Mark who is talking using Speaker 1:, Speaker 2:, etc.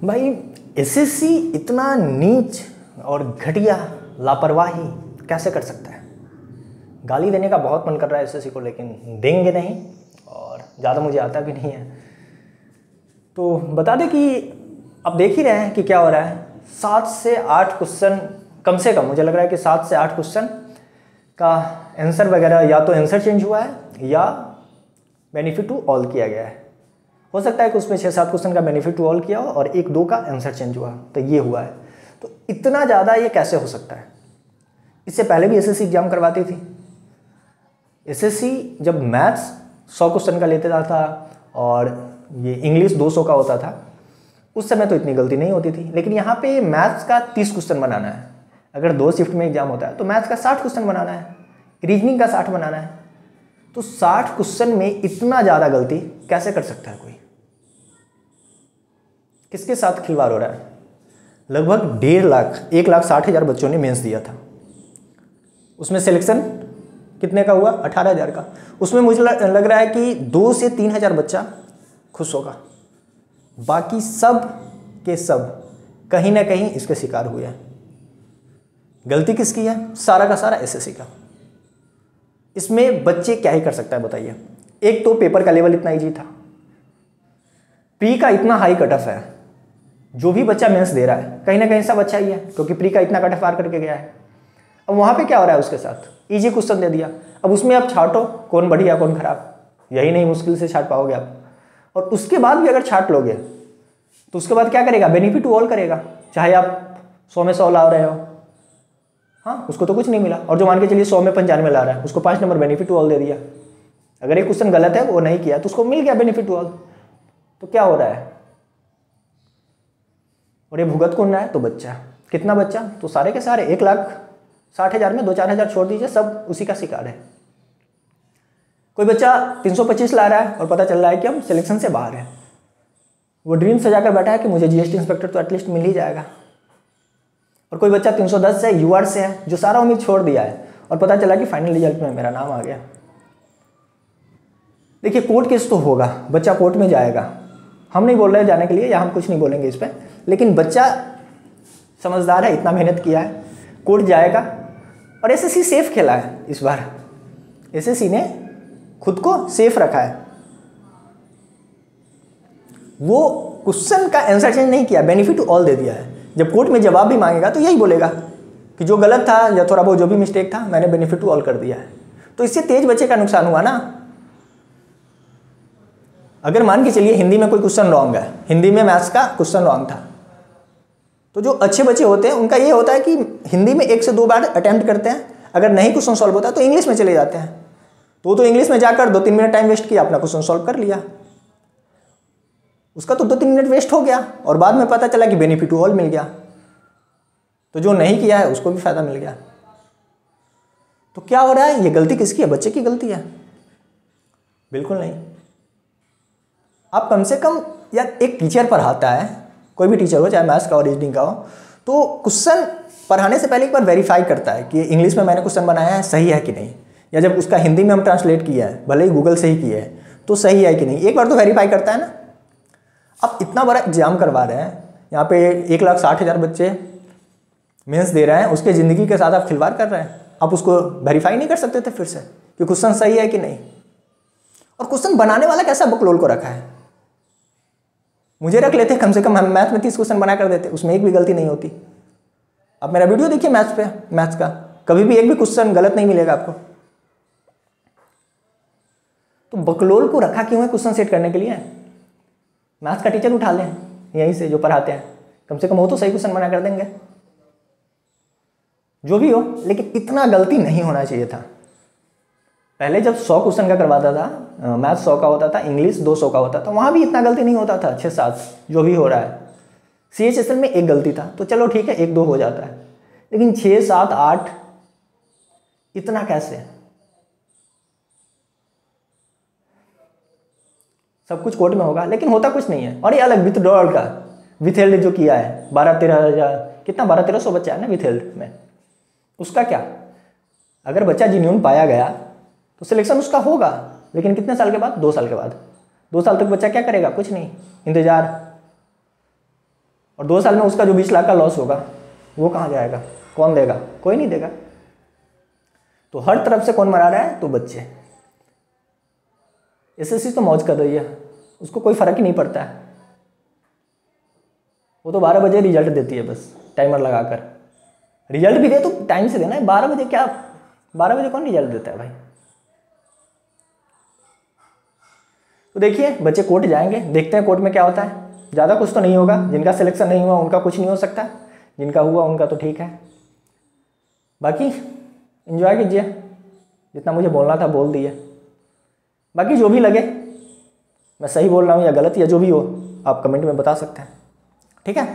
Speaker 1: भाई एसएससी इतना नीच और घटिया लापरवाही कैसे कर सकता है। गाली देने का बहुत मन कर रहा है एसएससी को, लेकिन देंगे नहीं और ज़्यादा मुझे आता भी नहीं है। तो बता दें कि अब देख ही रहे हैं कि क्या हो रहा है। 7 से 8 क्वेश्चन कम से कम, मुझे लग रहा है कि 7 से 8 क्वेश्चन का आंसर वगैरह या तो आंसर चेंज हुआ है या बेनिफिट टू ऑल किया गया है। हो सकता है कि उसमें 6-7 क्वेश्चन का बेनिफिट टू ऑल किया हो और 1-2 का आंसर चेंज हुआ, तो ये हुआ है। तो इतना ज़्यादा ये कैसे हो सकता है। इससे पहले भी एसएससी एग्जाम करवाती थी। एसएससी जब मैथ्स 100 क्वेश्चन का लेता था और ये इंग्लिश 200 का होता था, उस समय तो इतनी गलती नहीं होती थी। लेकिन यहाँ पे मैथ्स का 30 क्वेश्चन बनाना है। अगर 2 शिफ्ट में एग्जाम होता है तो मैथ्स का 60 क्वेश्चन बनाना है, रीजनिंग का 60 बनाना है। तो 60 क्वेश्चन में इतना ज़्यादा गलती कैसे कर सकता है कोई। किसके साथ खिलवाड़ हो रहा है। लगभग 1.5 लाख 1,60,000 बच्चों ने मेंस दिया था। उसमें सिलेक्शन कितने का हुआ? 18,000 का। उसमें मुझे लग रहा है कि 2 से 3,000 बच्चा खुश होगा। बाकी सब के सब कहीं ना कहीं इसके शिकार हुए हैं। गलती किसकी है? सारा का सारा एसएससी का। इसमें बच्चे क्या ही कर सकता है बताइए। एक तो पेपर का लेवल इतना इजी था, प्री का इतना हाई कट ऑफ है। जो भी बच्चा मेंस दे रहा है कहीं ना कहीं सब अच्छा ही है, क्योंकि प्री का इतना कट ऑफ पार करके गया है। अब वहाँ पे क्या हो रहा है उसके साथ, इजी क्वेश्चन दे दिया। अब उसमें आप छांटो कौन बढ़िया कौन खराब, यही नहीं मुश्किल से छांट पाओगे आप। और उसके बाद भी अगर छांट लोगे तो उसके बाद क्या करेगा? बेनिफिट टू ऑल करेगा। चाहे आप 100 में 100 ला रहे हो, हाँ उसको तो कुछ नहीं मिला। और जो मान के चलिए 100 में 95 ला रहा है, उसको 5 नंबर बेनिफिट टू ऑल दे दिया। अगर एक क्वेश्चन गलत है वो नहीं किया तो उसको मिल गया बेनिफिट टू ऑल। तो क्या हो रहा है? और ये भुगत कौन रहा है? तो बच्चा। कितना बच्चा? तो सारे के सारे 1,60,000 में 2-4 हज़ार छोड़ दीजिए, सब उसी का शिकार है। कोई बच्चा 325 ला रहा है और पता चल रहा है कि हम सिलेक्शन से बाहर हैं। वो ड्रीम सजाकर बैठा है कि मुझे जीएसटी इंस्पेक्टर तो एटलीस्ट मिल ही जाएगा। और कोई बच्चा 310 से यूआर से है, जो सारा उम्मीद छोड़ दिया है और पता चला कि फाइनल रिजल्ट में मेरा नाम आ गया। देखिए कोर्ट केस तो होगा, बच्चा कोर्ट में जाएगा। हम नहीं बोल रहे जाने के लिए, या हम कुछ नहीं बोलेंगे इस पर, लेकिन बच्चा समझदार है, इतना मेहनत किया है, कोर्ट जाएगा। और एसएससी सेफ खेला है इस बार। एसएससी ने खुद को सेफ रखा है। वो क्वेश्चन का आंसर चेंज नहीं किया, बेनिफिट टू ऑल दे दिया है। जब कोर्ट में जवाब भी मांगेगा तो यही बोलेगा कि जो गलत था या थोड़ा बहुत जो भी मिस्टेक था मैंने बेनिफिट टू ऑल कर दिया है। तो इससे तेज बच्चे का नुकसान हुआ ना। अगर मान के चलिए हिंदी में कोई क्वेश्चन रॉन्ग है, हिंदी में मैथ्स का क्वेश्चन रॉन्ग था, तो जो अच्छे बच्चे होते हैं उनका ये होता है कि हिंदी में 1 से 2 बार अटेम्प्ट करते हैं। अगर नहीं क्वेश्चन सॉल्व होता है तो इंग्लिश में चले जाते हैं। तो इंग्लिश में जाकर 2-3 मिनट टाइम वेस्ट किया, अपना क्वेश्चन सॉल्व कर लिया। उसका तो 2-3 मिनट वेस्ट हो गया और बाद में पता चला कि बेनिफिट टू ऑल मिल गया। तो जो नहीं किया है उसको भी फायदा मिल गया। तो क्या हो रहा है? ये गलती किसकी है? बच्चे की गलती है? बिल्कुल नहीं। आप कम से कम, या एक टीचर पढ़ाता है, कोई भी टीचर हो, चाहे मैथ्स का हो रीजनिंग का हो, तो क्वेश्चन पढ़ाने से पहले एक बार वेरीफाई करता है कि इंग्लिश में मैंने क्वेश्चन बनाया है सही है कि नहीं, या जब उसका हिंदी में हम ट्रांसलेट किया है, भले ही गूगल से ही किया है, तो सही है कि नहीं, एक बार तो वेरीफाई करता है ना। अब इतना बड़ा एग्जाम करवा रहे हैं, यहाँ पे 1,60,000 बच्चे मेंस दे रहे हैं, उसके ज़िंदगी के साथ आप खिलवाड़ कर रहे हैं। आप उसको वेरीफाई नहीं कर सकते थे फिर से कि क्वेश्चन सही है कि नहीं। और क्वेश्चन बनाने वाला कैसा बकलोल को रखा है। मुझे रख लेते कम से कम, हम मैथ में 30 क्वेश्चन बना कर देते, उसमें एक भी गलती नहीं होती। आप मेरा वीडियो देखिए मैथ्स पे, मैथ्स का कभी भी एक भी क्वेश्चन गलत नहीं मिलेगा आपको। तो बकलोल को रखा क्यों है? क्वेश्चन सेट करने के लिए। मैथ्स का टीचर उठा लें यहीं से जो पढ़ाते हैं, कम से कम वो तो सही क्वेश्चन बना कर देंगे। जो भी हो, लेकिन इतना गलती नहीं होना चाहिए था। पहले जब 100 क्वेश्चन का करवाता था, मैथ्स 100 का होता था, इंग्लिश 200 का होता था, वहाँ भी इतना गलती नहीं होता था। 6-7 जो भी हो रहा है। CHSL में एक गलती था तो चलो ठीक है, 1-2 हो जाता है, लेकिन 6-7-8 इतना कैसे? सब कुछ कोर्ट में होगा लेकिन होता कुछ नहीं है। और ये अलग विथड्रॉल का, विथहेल्ड जो किया है 12-13 हज़ार, कितना 1200-1300 बच्चा है ना विथहेल्ड में, उसका क्या? अगर बच्चा जेन्युइन पाया गया तो सिलेक्शन उसका होगा, लेकिन कितने साल के बाद? 2 साल के बाद। 2 साल तक बच्चा क्या करेगा? कुछ नहीं, इंतजार। और 2 साल में उसका जो 20 लाख का लॉस होगा वो कहाँ जाएगा, कौन देगा, कोई नहीं देगा। तो हर तरफ से कौन मरा रहा है, तो बच्चे। एसएससी तो मौज कर रही है, उसको कोई फ़र्क ही नहीं पड़ता है, वो तो 12 बजे रिजल्ट देती है बस, टाइमर लगाकर। रिजल्ट भी दे तो टाइम से देना है, 12 बजे क्या, 12 बजे कौन रिजल्ट देता है भाई। तो देखिए बच्चे कोर्ट जाएंगे, देखते हैं कोर्ट में क्या होता है। ज़्यादा कुछ तो नहीं होगा, जिनका सिलेक्शन नहीं हुआ उनका कुछ नहीं हो सकता, जिनका हुआ उनका तो ठीक है। बाकी एंजॉय कीजिए, जितना मुझे बोलना था बोल दिए। बाकी जो भी लगे, मैं सही बोल रहा हूँ या गलत या जो भी हो, आप कमेंट में बता सकते हैं, ठीक है।